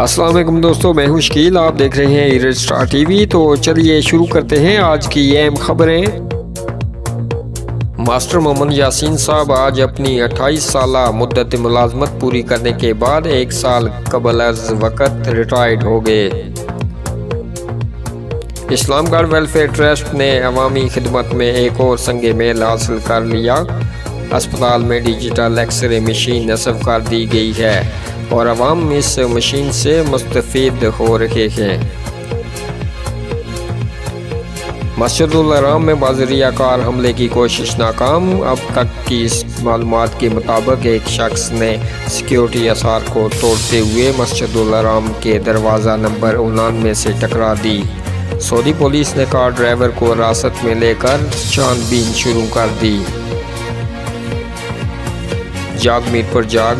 अस्सलाम वालेकुम दोस्तों, मैं हूं शकील। आप देख रहे हैं ईरेड स्टार टीवी। तो चलिए शुरू करते हैं आज की अहम खबरें। मास्टर मोहम्मद यासीन साहब आज अपनी 28 साला मुद्दत मुलाजमत पूरी करने के बाद 1 साल कबल अज़ वक़्त रिटायर्ड हो गए। इस्लामगढ़ वेलफेयर ट्रस्ट ने अवामी खिदमत में एक और संगे मेल हासिल कर लिया। अस्पताल में डिजिटल एक्सरे मशीन नस्ब कर दी गई है और अवाम इस मशीन से मुस्तफ़ीद हो रहे हैं। मस्जिदुल हराम में बाज़रियाकार हमले की कोशिश नाकाम। अब तक की मालूमात के मुताबिक एक शख्स ने सिक्योरिटी असार को तोड़ते हुए मस्जिदुल हराम के दरवाज़ा नंबर 99 से टकरा दी। सऊदी पुलिस ने कार ड्राइवर को हिरासत में लेकर छानबीन शुरू कर दी। जाग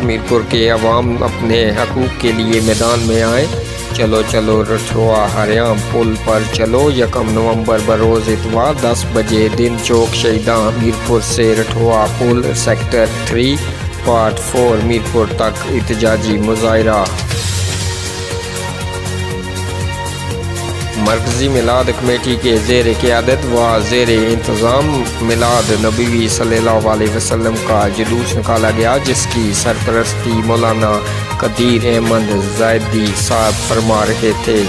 मीरपुर के अवाम अपने हकूक़ के लिए मैदान में आए। चलो चलो रठवा हरियाम पुल पर चलो। 1 नवंबर बरोज़ इतवार 10 बजे दिन चौक शहीदा मीरपुर से रठवा पुल सेक्टर 3 पार्ट 4 मीरपुर तक एहतजाजी मुजाहिरा। मरकज़ी मिलाद कमेटी के ज़ेर क़यादत व ज़ेर इंतज़ाम मिलाद नबी सल्लल्लाहु अलैहि वसल्लम का जुलूस निकाला गया, जिसकी सरपरस्ती मौलाना कदीर अहमद ज़ैदी साहब फरमा रहे थे।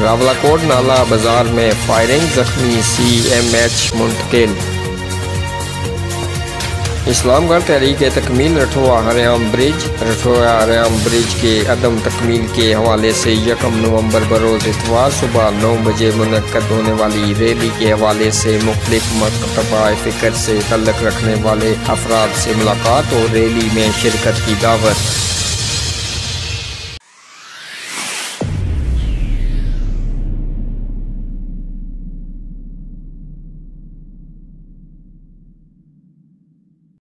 रावलाकोट नाला बाजार में फायरिंग, जख्मी CMH मुंतकिल। इस्लामगढ़ तहरीक तकमील रठवा हरियाम ब्रिज के अदम तकमील के हवाले से 1 नवंबर बरोज़ इतवार सुबह 9 बजे मुनक्कद होने वाली रैली के हवाले से मुख्तलिफ मकतबा फ़िक्र से तल्लुक़ रखने वाले अफराद से मुलाकात और रैली में शिरकत की दावत।